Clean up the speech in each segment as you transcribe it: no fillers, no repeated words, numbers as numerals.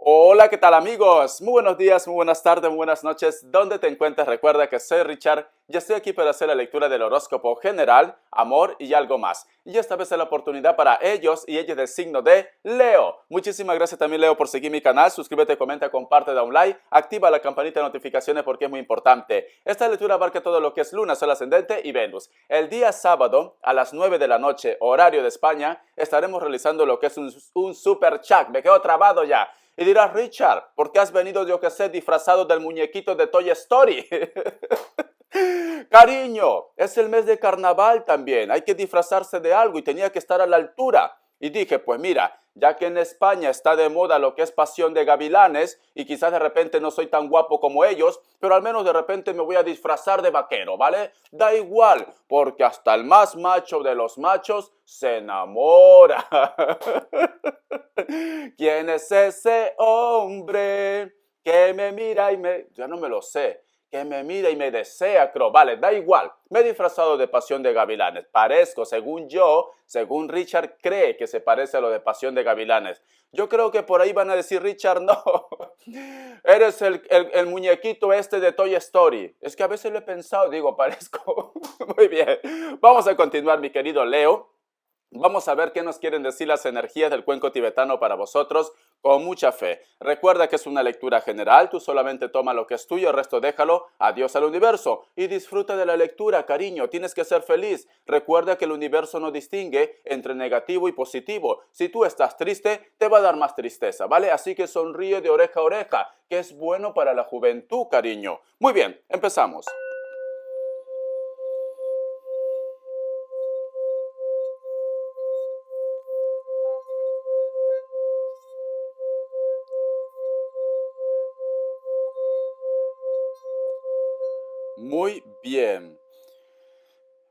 Hola, ¿qué tal amigos? Muy buenos días, muy buenas tardes, muy buenas noches. ¿Dónde te encuentras? Recuerda que soy Richard y estoy aquí para hacer la lectura del horóscopo general, amor y algo más. Y esta vez es la oportunidad para ellos y ellas del signo de Leo. Muchísimas gracias también, Leo, por seguir mi canal. Suscríbete, comenta, comparte, da un like, activa la campanita de notificaciones porque es muy importante. Esta lectura abarca todo lo que es Luna, Sol ascendente y Venus. El día sábado a las 9 de la noche, horario de España, estaremos realizando lo que es un super chat. Me quedo trabado ya. Y dirás, Richard, ¿por qué has venido, yo que sé, disfrazado del muñequito de Toy Story? Cariño, es el mes de carnaval también, hay que disfrazarse de algo y tenía que estar a la altura. Y dije, pues mira, ya que en España está de moda lo que es Pasión de Gavilanes y quizás de repente no soy tan guapo como ellos, pero al menos de repente me voy a disfrazar de vaquero, ¿vale? Da igual, porque hasta el más macho de los machos se enamora. ¿Quién es ese hombre que me mira y me... Ya no me lo sé. Que me mira y me desea, creo. Vale, da igual. Me he disfrazado de Pasión de Gavilanes. Parezco, según yo, según Richard cree que se parece a lo de Pasión de Gavilanes. Yo creo que por ahí van a decir, Richard, no. Eres el muñequito este de Toy Story. Es que a veces lo he pensado, digo, parezco. Muy bien. Vamos a continuar, mi querido Leo. Vamos a ver qué nos quieren decir las energías del cuenco tibetano para vosotros con mucha fe. Recuerda que es una lectura general, tú solamente toma lo que es tuyo, el resto déjalo, adiós al universo y disfruta de la lectura, cariño, tienes que ser feliz. Recuerda que el universo no distingue entre negativo y positivo. Si tú estás triste, te va a dar más tristeza, ¿vale? Así que sonríe de oreja a oreja, que es bueno para la juventud, cariño. Muy bien, empezamos. Muy bien.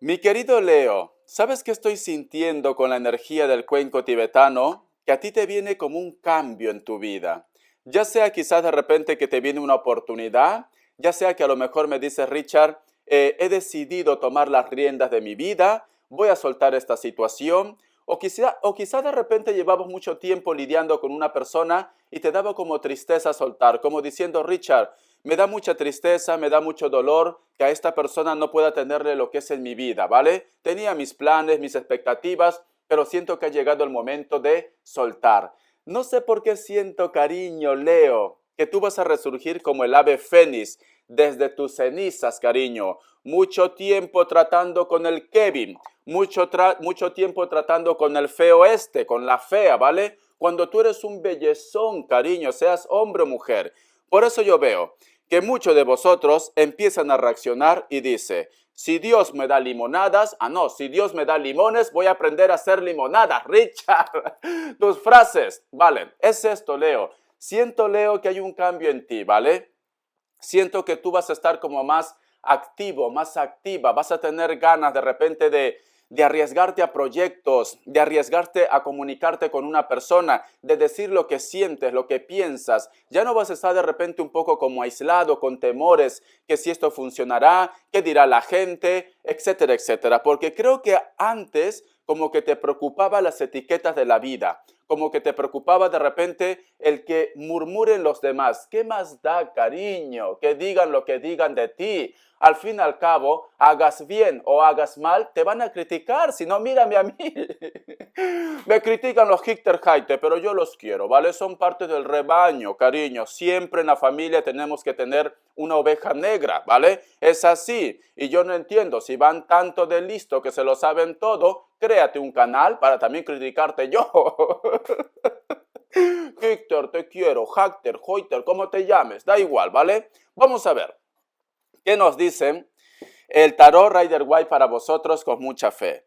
Mi querido Leo, ¿sabes qué estoy sintiendo con la energía del cuenco tibetano? Que a ti te viene como un cambio en tu vida. Ya sea quizás de repente que te viene una oportunidad, ya sea que a lo mejor me dices, Richard, he decidido tomar las riendas de mi vida, voy a soltar esta situación, o quizá de repente llevabas mucho tiempo lidiando con una persona y te daba como tristeza soltar, como diciendo, Richard, me da mucha tristeza, me da mucho dolor que a esta persona no pueda tenerle lo que es en mi vida, ¿vale? Tenía mis planes, mis expectativas, pero siento que ha llegado el momento de soltar. No sé por qué siento, cariño, Leo, que tú vas a resurgir como el ave fénix desde tus cenizas, cariño. Mucho tiempo tratando con el Kevin, mucho tiempo tratando con el feo este, con la fea, ¿vale? Cuando tú eres un bellezón, cariño, seas hombre o mujer. Por eso yo veo que muchos de vosotros empiezan a reaccionar y dice, si Dios me da limonadas, no, si Dios me da limones, voy a aprender a hacer limonadas, Richard. Tus frases, vale, es esto, Leo. Siento, Leo, que hay un cambio en ti, ¿vale? Siento que tú vas a estar como más activo, más activa, vas a tener ganas de repente de arriesgarte a proyectos, de arriesgarte a comunicarte con una persona, de decir lo que sientes, lo que piensas. Ya no vas a estar de repente un poco como aislado, con temores, que si esto funcionará, qué dirá la gente, etcétera, etcétera. Porque creo que antes como que te preocupaba las etiquetas de la vida, como que te preocupaba de repente el que murmuren los demás. ¿Qué más da, cariño? Que digan lo que digan de ti. Al fin y al cabo, hagas bien o hagas mal, te van a criticar. Si no, mírame a mí. Me critican los Hitter, pero yo los quiero, ¿vale? Son parte del rebaño, cariño. Siempre en la familia tenemos que tener una oveja negra, ¿vale? Es así. Y yo no entiendo, si van tanto de listo que se lo saben todo, créate un canal para también criticarte yo. Hitter, te quiero, Hacker, Hoiter, como te llames, da igual, ¿vale? Vamos a ver, ¿qué nos dicen el tarot Rider White para vosotros con mucha fe?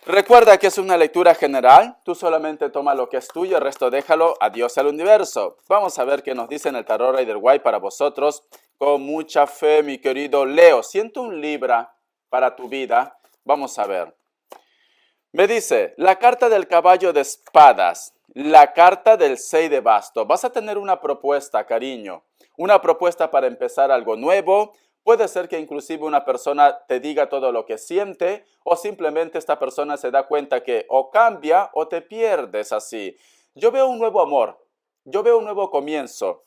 Recuerda que es una lectura general, tú solamente toma lo que es tuyo, el resto déjalo, adiós al universo. Vamos a ver qué nos dice el tarot Rider White para vosotros con mucha fe, mi querido Leo. Siento un Libra para tu vida, vamos a ver. Me dice, la carta del caballo de espadas, la carta del 6 de bastos. Vas a tener una propuesta, cariño, una propuesta para empezar algo nuevo. Puede ser que inclusive una persona te diga todo lo que siente o simplemente esta persona se da cuenta que o cambia o te pierdes así. Yo veo un nuevo amor. Yo veo un nuevo comienzo.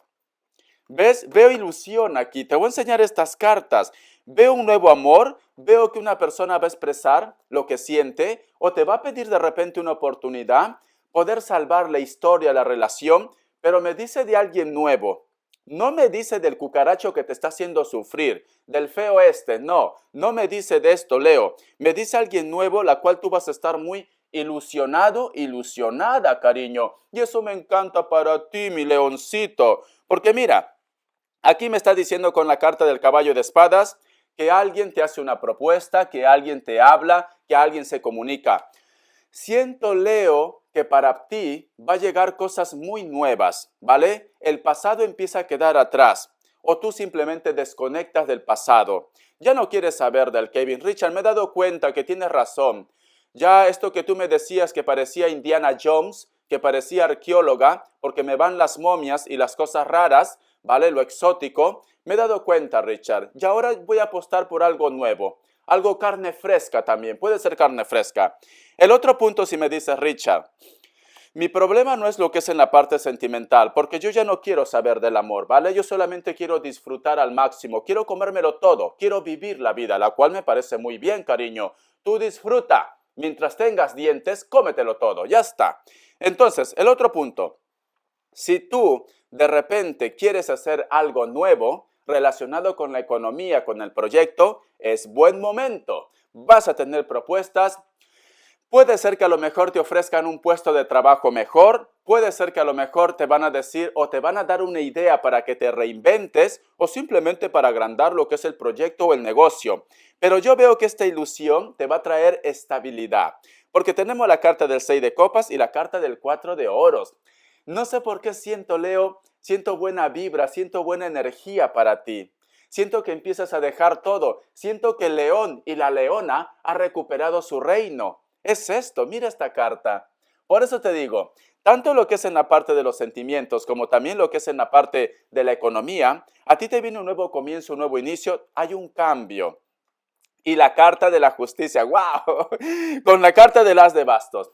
¿Ves? Veo ilusión aquí. Te voy a enseñar estas cartas. Veo un nuevo amor. Veo que una persona va a expresar lo que siente o te va a pedir de repente una oportunidad, poder salvar la historia, la relación, pero me dice de alguien nuevo. No me dice del cucaracho que te está haciendo sufrir, del feo este, no. No me dice de esto, Leo. Me dice alguien nuevo, la cual tú vas a estar muy ilusionado, ilusionada, cariño. Y eso me encanta para ti, mi leoncito. Porque mira, aquí me está diciendo con la carta del caballo de espadas que alguien te hace una propuesta, que alguien te habla, que alguien se comunica. Siento, Leo, que para ti va a llegar cosas muy nuevas, ¿vale? El pasado empieza a quedar atrás o tú simplemente desconectas del pasado. Ya no quieres saber del Kevin. Richard, me he dado cuenta que tienes razón. Ya esto que tú me decías que parecía Indiana Jones, que parecía arqueóloga, porque me van las momias y las cosas raras, ¿vale? Lo exótico. Me he dado cuenta, Richard. Y ahora voy a apostar por algo nuevo. Algo carne fresca también. Puede ser carne fresca. El otro punto, si me dices, Richard, mi problema no es lo que es en la parte sentimental, porque yo ya no quiero saber del amor, ¿vale? Yo solamente quiero disfrutar al máximo, quiero comérmelo todo, quiero vivir la vida, la cual me parece muy bien, cariño. Tú disfruta, mientras tengas dientes, cómetelo todo, ya está. Entonces, el otro punto, si tú de repente quieres hacer algo nuevo relacionado con la economía, con el proyecto, es buen momento. Vas a tener propuestas. Puede ser que a lo mejor te ofrezcan un puesto de trabajo mejor, puede ser que a lo mejor te van a decir o te van a dar una idea para que te reinventes o simplemente para agrandar lo que es el proyecto o el negocio. Pero yo veo que esta ilusión te va a traer estabilidad, porque tenemos la carta del 6 de copas y la carta del 4 de oros. No sé por qué siento, Leo, siento buena vibra, siento buena energía para ti. Siento que empiezas a dejar todo. Siento que el león y la leona han recuperado su reino. Es esto, mira esta carta. Por eso te digo, tanto lo que es en la parte de los sentimientos como también lo que es en la parte de la economía, a ti te viene un nuevo comienzo, un nuevo inicio, hay un cambio. Y la carta de la justicia, wow, con la carta del as de bastos.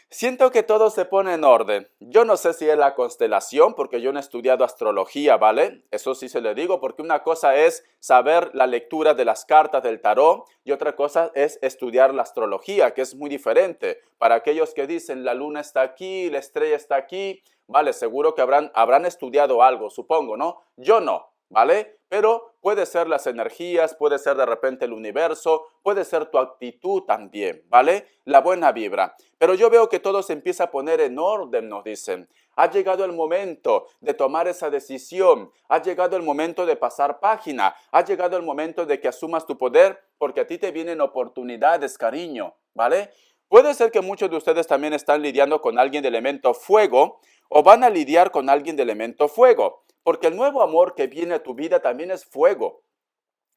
Siento que todo se pone en orden. Yo no sé si es la constelación, porque yo no he estudiado astrología, ¿vale? Eso sí se le digo, porque una cosa es saber la lectura de las cartas del tarot y otra cosa es estudiar la astrología, que es muy diferente. Para aquellos que dicen la luna está aquí, la estrella está aquí, ¿vale? Seguro que habrán estudiado algo, supongo, ¿no? Yo no. ¿Vale? Pero puede ser las energías, puede ser de repente el universo, puede ser tu actitud también, ¿vale? La buena vibra. Pero yo veo que todo se empieza a poner en orden, nos dicen. Ha llegado el momento de tomar esa decisión, ha llegado el momento de pasar página, ha llegado el momento de que asumas tu poder, porque a ti te vienen oportunidades, cariño, ¿vale? Puede ser que muchos de ustedes también están lidiando con alguien de elemento fuego o van a lidiar con alguien de elemento fuego. Porque el nuevo amor que viene a tu vida también es fuego.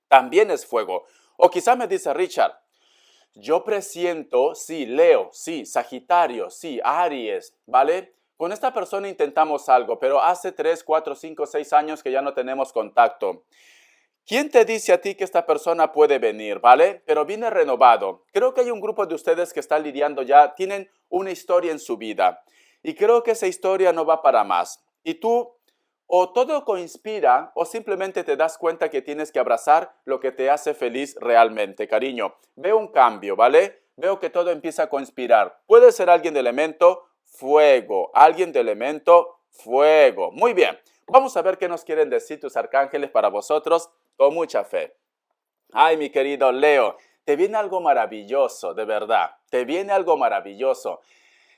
También es fuego. O quizá me dice Richard, yo presiento, sí, Leo, sí, Sagitario, sí, Aries, ¿vale? Con esta persona intentamos algo, pero hace 3, 4, 5, 6 años que ya no tenemos contacto. ¿Quién te dice a ti que esta persona puede venir, ¿vale? Pero viene renovado. Creo que hay un grupo de ustedes que están lidiando ya, tienen una historia en su vida. Y creo que esa historia no va para más. Y tú o todo conspira o simplemente te das cuenta que tienes que abrazar lo que te hace feliz realmente, cariño. Veo un cambio, ¿vale? Veo que todo empieza a conspirar. Puede ser alguien de elemento fuego, alguien de elemento fuego. Muy bien, vamos a ver qué nos quieren decir tus arcángeles para vosotros con mucha fe. Ay, mi querido Leo, te viene algo maravilloso, de verdad. Te viene algo maravilloso.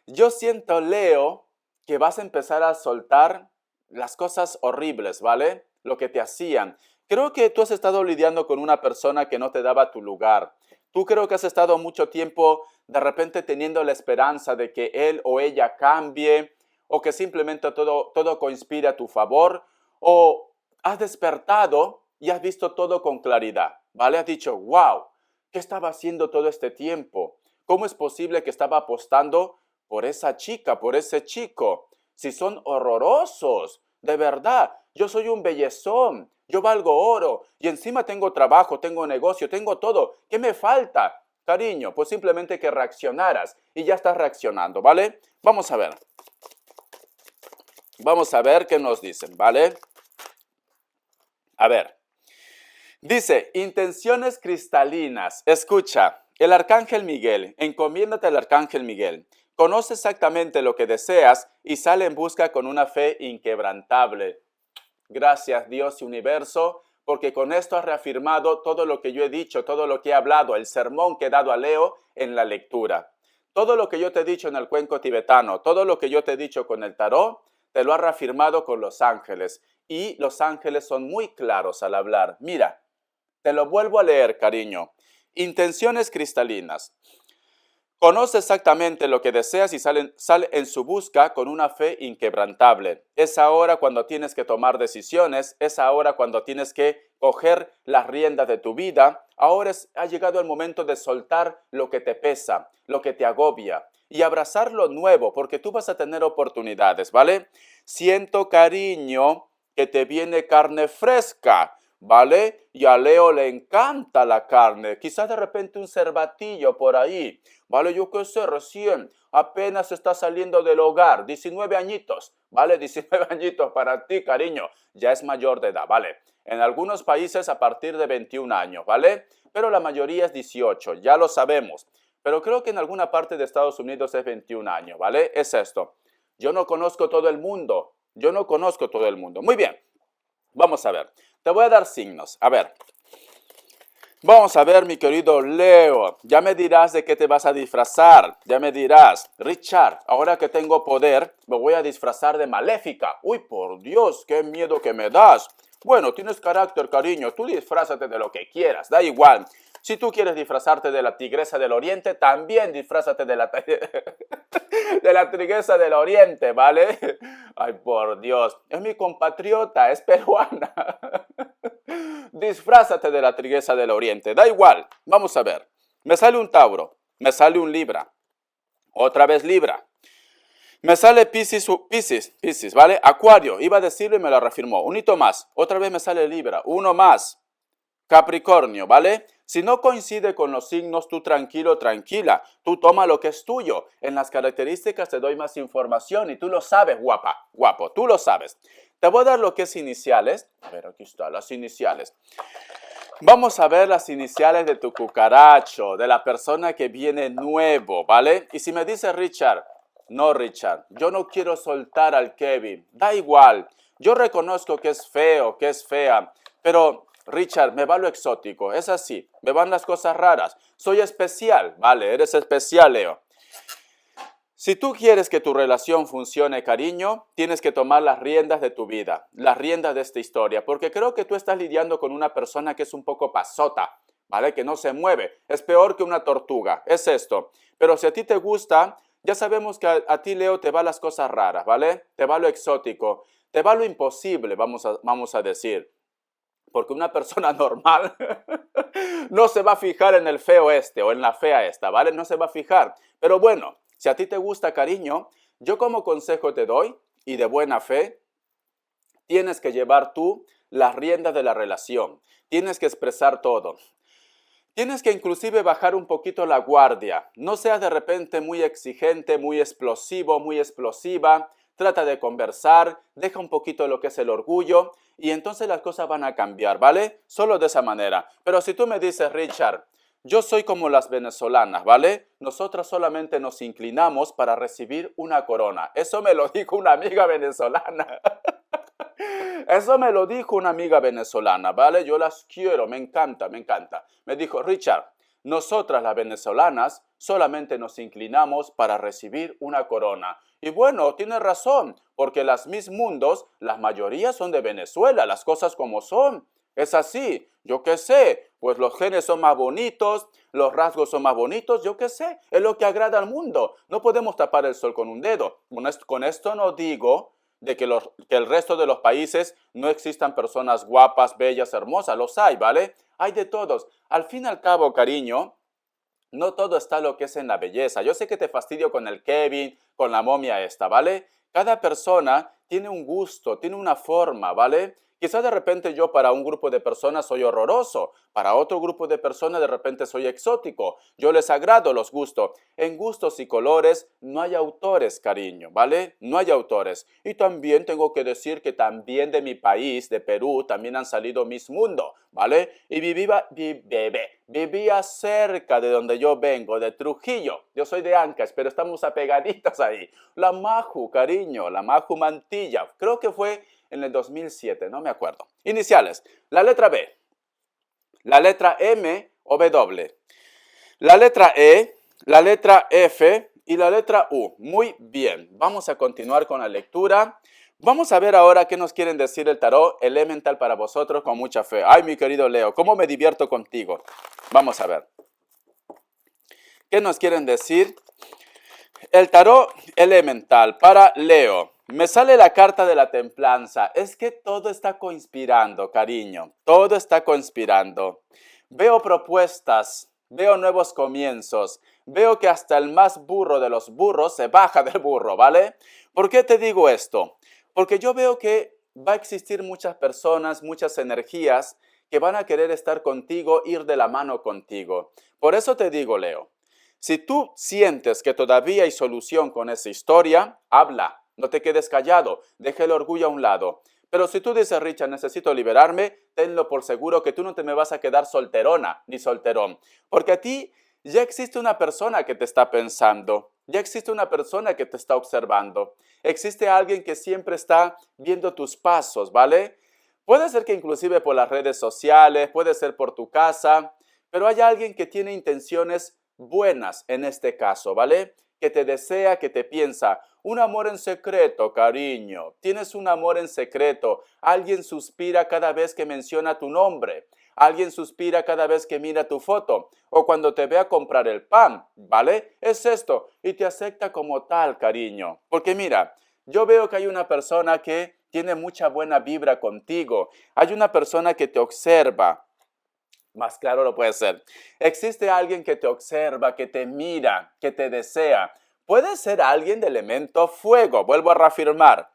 Yo siento, Leo, que vas a empezar a soltar las cosas horribles, ¿vale? Lo que te hacían. Creo que tú has estado lidiando con una persona que no te daba tu lugar. Tú creo que has estado mucho tiempo de repente teniendo la esperanza de que él o ella cambie o que simplemente todo conspire a tu favor o has despertado y has visto todo con claridad, ¿vale? Has dicho, wow, ¿qué estaba haciendo todo este tiempo? ¿Cómo es posible que estaba apostando por esa chica, por ese chico? Si son horrorosos, de verdad, yo soy un bellezón, yo valgo oro y encima tengo trabajo, tengo negocio, tengo todo. ¿Qué me falta? Cariño, pues simplemente que reaccionaras y ya estás reaccionando, ¿vale? Vamos a ver. Vamos a ver qué nos dicen, ¿vale? A ver. Dice, intenciones cristalinas. Escucha, el arcángel Miguel, encomiéndate al arcángel Miguel. Conoce exactamente lo que deseas y sale en busca con una fe inquebrantable. Gracias Dios y universo, porque con esto has reafirmado todo lo que yo he dicho, todo lo que he hablado, el sermón que he dado a Leo en la lectura. Todo lo que yo te he dicho en el cuenco tibetano, todo lo que yo te he dicho con el tarot, te lo ha reafirmado con los ángeles. Y los ángeles son muy claros al hablar. Mira, te lo vuelvo a leer, cariño. Intenciones cristalinas. Conoce exactamente lo que deseas y sale en su busca con una fe inquebrantable. Es ahora cuando tienes que tomar decisiones, es ahora cuando tienes que coger las riendas de tu vida. Ahora ha llegado el momento de soltar lo que te pesa, lo que te agobia y abrazar lo nuevo, porque tú vas a tener oportunidades, ¿vale? Siento, cariño, que te viene carne fresca, ¿vale? Y a Leo le encanta la carne, quizás de repente un cervatillo por ahí, ¿vale? Yo qué sé, recién, apenas está saliendo del hogar, 19 añitos, ¿vale? 19 añitos para ti, cariño, ya es mayor de edad, ¿vale? En algunos países a partir de 21 años, ¿vale? Pero la mayoría es 18, ya lo sabemos. Pero creo que en alguna parte de Estados Unidos es 21 años, ¿vale? Es esto. Yo no conozco todo el mundo, yo no conozco todo el mundo. Muy bien, vamos a ver. Te voy a dar signos. A ver. Vamos a ver, mi querido Leo. Ya me dirás de qué te vas a disfrazar. Ya me dirás. Richard, ahora que tengo poder, me voy a disfrazar de maléfica. Uy, por Dios, qué miedo que me das. Bueno, tienes carácter, cariño. Tú disfrázate de lo que quieras. Da igual. Si tú quieres disfrazarte de la tigresa del oriente, también disfrázate de la, de la tigresa del oriente, ¿vale? Ay, por Dios. Es mi compatriota, es peruana. Disfrázate de la tigresa del oriente. Da igual. Vamos a ver. Me sale un Tauro. Me sale un Libra. Otra vez Libra. Me sale Piscis, ¿vale? Acuario. Iba a decirlo y me lo reafirmó. Un hito más. Otra vez me sale Libra. Uno más. Capricornio, ¿vale? Si no coincide con los signos, tú tranquilo, tranquila. Tú toma lo que es tuyo. En las características te doy más información y tú lo sabes, guapa, guapo, tú lo sabes. Te voy a dar lo que es iniciales. A ver, aquí está, las iniciales. Vamos a ver las iniciales de tu cucaracho, de la persona que viene nuevo, ¿vale? Y si me dice Richard, no Richard, yo no quiero soltar al Kevin, da igual. Yo reconozco que es feo, que es fea, pero Richard, me va lo exótico, es así, me van las cosas raras. Soy especial, vale, eres especial, Leo. Si tú quieres que tu relación funcione, cariño, tienes que tomar las riendas de tu vida, las riendas de esta historia, porque creo que tú estás lidiando con una persona que es un poco pasota, ¿vale? Que no se mueve, es peor que una tortuga, es esto. Pero si a ti te gusta, ya sabemos que a ti, Leo, te va las cosas raras, ¿vale? Te va lo exótico, te va lo imposible, vamos a decir. Porque una persona normal no se va a fijar en el feo este o en la fea esta, ¿vale? No se va a fijar. Pero bueno, si a ti te gusta, cariño, yo como consejo te doy, y de buena fe, tienes que llevar tú las riendas de la relación. Tienes que expresar todo. Tienes que inclusive bajar un poquito la guardia. No seas de repente muy exigente, muy explosivo, muy explosiva. Trata de conversar, deja un poquito lo que es el orgullo y entonces las cosas van a cambiar, ¿vale? Solo de esa manera. Pero si tú me dices, Richard, yo soy como las venezolanas, ¿vale? Nosotras solamente nos inclinamos para recibir una corona. Eso me lo dijo una amiga venezolana. Eso me lo dijo una amiga venezolana, ¿vale? Yo las quiero, me encanta, me encanta. Me dijo, Richard, nosotras las venezolanas solamente nos inclinamos para recibir una corona. Y bueno, tiene razón, porque las Miss Mundos, la mayoría son de Venezuela, las cosas como son. Es así, yo qué sé, pues los genes son más bonitos, los rasgos son más bonitos, yo qué sé, es lo que agrada al mundo. No podemos tapar el sol con un dedo. Con esto no digo de que el resto de los países no existan personas guapas, bellas, hermosas. Los hay, ¿vale? Hay de todos. Al fin y al cabo, cariño, no todo está lo que es en la belleza. Yo sé que te fastidio con el Kevin, con la momia esta, ¿vale? Cada persona tiene un gusto, tiene una forma, ¿vale? Quizás de repente yo para un grupo de personas soy horroroso, para otro grupo de personas de repente soy exótico. Yo les agrado, los gusto. En gustos y colores no hay autores, cariño, ¿vale? No hay autores. Y también tengo que decir que también de mi país, de Perú, también han salido Miss Mundo, ¿vale? Y vivía cerca de donde yo vengo, de Trujillo. Yo soy de Ancash, pero estamos apegaditos ahí. La Maju, cariño, la Maju Mantilla. Creo que fue en el 2007, no me acuerdo. Iniciales, la letra B, la letra M o W, la letra E, la letra F y la letra U. Muy bien, vamos a continuar con la lectura. Vamos a ver ahora qué nos quieren decir el tarot elemental para vosotros con mucha fe. Ay, mi querido Leo, cómo me divierto contigo. Vamos a ver. ¿Qué nos quieren decir? El tarot elemental para Leo. Me sale la carta de la templanza. Es que todo está conspirando, cariño. Todo está conspirando. Veo propuestas, veo nuevos comienzos. Veo que hasta el más burro de los burros se baja del burro, ¿vale? ¿Por qué te digo esto? Porque yo veo que va a existir muchas personas, muchas energías que van a querer estar contigo, ir de la mano contigo. Por eso te digo, Leo. Si tú sientes que todavía hay solución con esa historia, habla, no te quedes callado, deja el orgullo a un lado. Pero si tú dices, Richard, necesito liberarme, tenlo por seguro que tú no te me vas a quedar solterona ni solterón. Porque a ti ya existe una persona que te está pensando, ya existe una persona que te está observando. Existe alguien que siempre está viendo tus pasos, ¿vale? Puede ser que inclusive por las redes sociales, puede ser por tu casa, pero hay alguien que tiene intenciones buenas en este caso, ¿vale? Que te desea, que te piensa. Un amor en secreto, cariño. Tienes un amor en secreto. Alguien suspira cada vez que menciona tu nombre. Alguien suspira cada vez que mira tu foto. O cuando te ve a comprar el pan, ¿vale? Es esto. Y te acepta como tal, cariño. Porque mira, yo veo que hay una persona que tiene mucha buena vibra contigo. Hay una persona que te observa. Más claro lo puede ser. Existe alguien que te observa, que te mira, que te desea. Puede ser alguien de elemento fuego, vuelvo a reafirmar.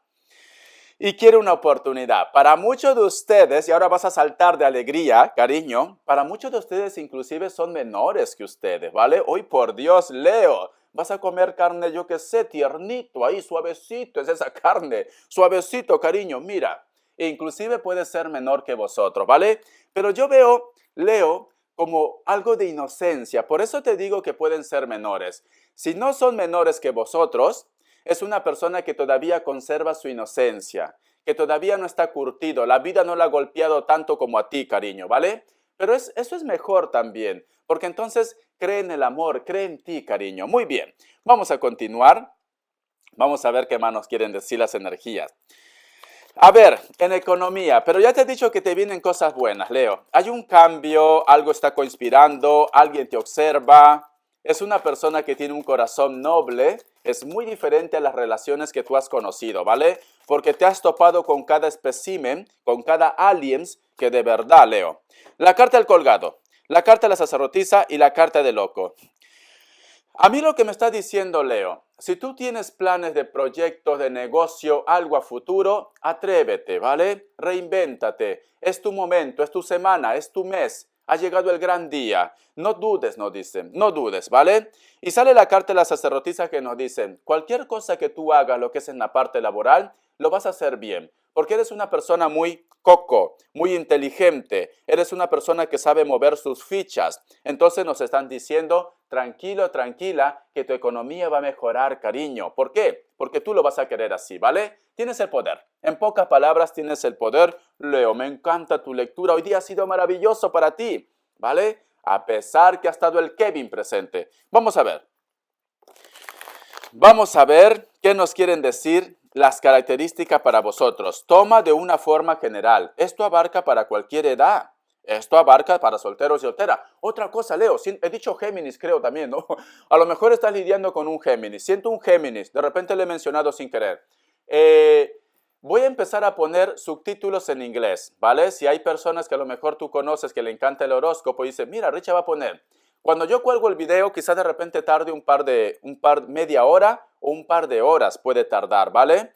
Y quiere una oportunidad. Para muchos de ustedes, y ahora vas a saltar de alegría, cariño, para muchos de ustedes inclusive son menores que ustedes, ¿vale? Hoy por Dios, Leo, vas a comer carne, yo qué sé, tiernito, ahí suavecito, es esa carne, suavecito, cariño, mira. Inclusive puede ser menor que vosotros, ¿vale? Pero yo veo, Leo, como algo de inocencia. Por eso te digo que pueden ser menores. Si no son menores que vosotros, es una persona que todavía conserva su inocencia, que todavía no está curtido. La vida no la ha golpeado tanto como a ti, cariño, ¿vale? Pero eso es mejor también, porque entonces cree en el amor, cree en ti, cariño. Muy bien, vamos a continuar. Vamos a ver qué más nos quieren decir las energías. A ver, en economía, pero ya te he dicho que te vienen cosas buenas, Leo. Hay un cambio, algo está conspirando, alguien te observa. Es una persona que tiene un corazón noble. Es muy diferente a las relaciones que tú has conocido, ¿vale? Porque te has topado con cada espécimen, con cada aliens que de verdad, Leo. La carta del colgado, la carta de la sacerdotisa y la carta del loco. A mí lo que me está diciendo Leo, si tú tienes planes de proyectos, de negocio, algo a futuro, atrévete, ¿vale? Reinvéntate. Es tu momento, es tu semana, es tu mes. Ha llegado el gran día. No dudes, nos dicen. No dudes, ¿vale? Y sale la carta de la sacerdotisa que nos dicen, cualquier cosa que tú hagas, lo que es en la parte laboral, lo vas a hacer bien. Porque eres una persona muy coco, muy inteligente. Eres una persona que sabe mover sus fichas. Entonces nos están diciendo, tranquilo, tranquila, que tu economía va a mejorar, cariño. ¿Por qué? Porque tú lo vas a querer así, ¿vale? Tienes el poder. En pocas palabras, tienes el poder. Leo, me encanta tu lectura. Hoy día ha sido maravilloso para ti, ¿vale? A pesar que ha estado el Kevin presente. Vamos a ver. Vamos a ver qué nos quieren decir las características para vosotros. Toma de una forma general. Esto abarca para cualquier edad. Esto abarca para solteros y solteras. Otra cosa, Leo, he dicho Géminis, creo también, ¿no? A lo mejor estás lidiando con un Géminis. Siento un Géminis, de repente le he mencionado sin querer. Voy a empezar a poner subtítulos en inglés, ¿vale? Si hay personas que a lo mejor tú conoces que le encanta el horóscopo y dices, mira, Richard va a poner. Cuando yo cuelgo el video, quizás de repente tarde media hora o un par de horas puede tardar, ¿vale?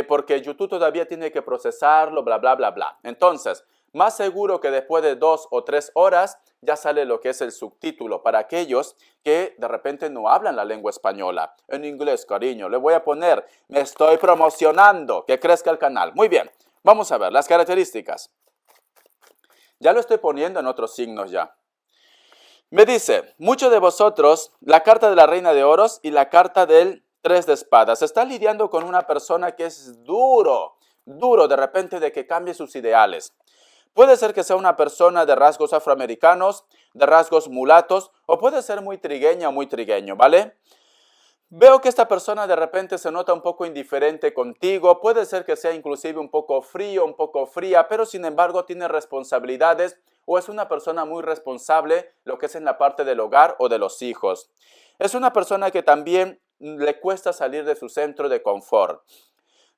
porque YouTube todavía tiene que procesarlo, bla, bla, bla, bla. Entonces, más seguro que después de 2 o 3 horas ya sale lo que es el subtítulo para aquellos que de repente no hablan la lengua española. En inglés, cariño, le voy a poner, me estoy promocionando, que crezca el canal. Muy bien, vamos a ver las características. Ya lo estoy poniendo en otros signos ya. Me dice, muchos de vosotros, la carta de la reina de oros y la carta del 3 de espadas. Está lidiando con una persona que es duro de repente de que cambie sus ideales. Puede ser que sea una persona de rasgos afroamericanos, de rasgos mulatos, o puede ser muy trigueña o muy trigueño, ¿vale? Veo que esta persona de repente se nota un poco indiferente contigo, puede ser que sea inclusive un poco frío, un poco fría, pero sin embargo tiene responsabilidades o es una persona muy responsable lo que es en la parte del hogar o de los hijos. Es una persona que también le cuesta salir de su centro de confort.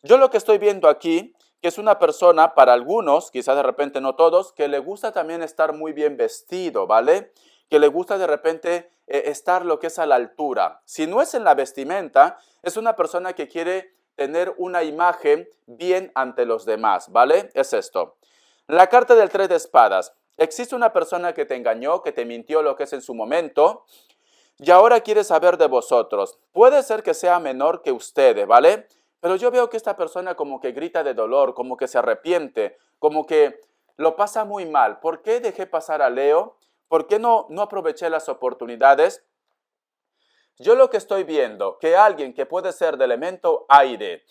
Yo lo que estoy viendo aquí, que es una persona, para algunos, quizás de repente no todos, que le gusta también estar muy bien vestido, ¿vale? Que le gusta de repente estar lo que es a la altura. Si no es en la vestimenta, es una persona que quiere tener una imagen bien ante los demás, ¿vale? Es esto. La carta del 3 de espadas. Existe una persona que te engañó, que te mintió lo que es en su momento, y ahora quiere saber de vosotros. Puede ser que sea menor que ustedes, ¿vale? Pero yo veo que esta persona como que grita de dolor, como que se arrepiente, como que lo pasa muy mal. ¿Por qué dejé pasar a Leo? ¿Por qué no aproveché las oportunidades? Yo lo que estoy viendo, que alguien que puede ser de elemento aire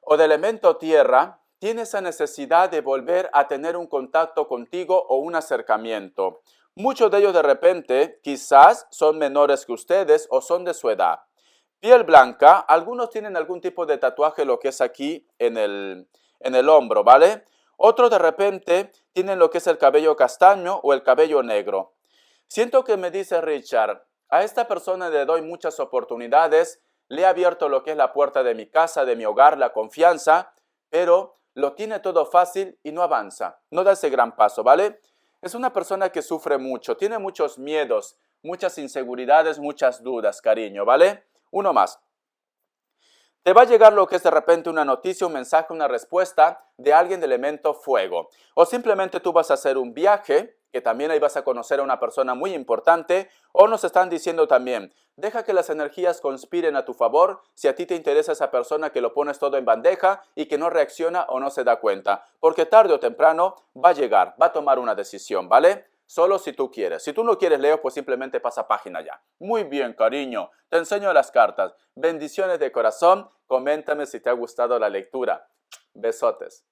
o de elemento tierra, tiene esa necesidad de volver a tener un contacto contigo o un acercamiento. Muchos de ellos de repente quizás son menores que ustedes o son de su edad. Piel blanca, algunos tienen algún tipo de tatuaje, lo que es aquí en el hombro, ¿vale? Otros de repente tienen lo que es el cabello castaño o el cabello negro. Siento que me dice Richard, a esta persona le doy muchas oportunidades, le he abierto lo que es la puerta de mi casa, de mi hogar, la confianza, pero lo tiene todo fácil y no avanza, no da ese gran paso, ¿vale? Es una persona que sufre mucho, tiene muchos miedos, muchas inseguridades, muchas dudas, cariño, ¿vale? Uno más. Te va a llegar lo que es de repente una noticia, un mensaje, una respuesta de alguien de elemento fuego. O simplemente tú vas a hacer un viaje, que también ahí vas a conocer a una persona muy importante. O nos están diciendo también, deja que las energías conspiren a tu favor si a ti te interesa esa persona que lo pones todo en bandeja y que no reacciona o no se da cuenta. Porque tarde o temprano va a llegar, va a tomar una decisión, ¿vale? Solo si tú quieres. Si tú no quieres, Leo, pues simplemente pasa página ya. Muy bien, cariño. Te enseño las cartas. Bendiciones de corazón. Coméntame si te ha gustado la lectura. Besotes.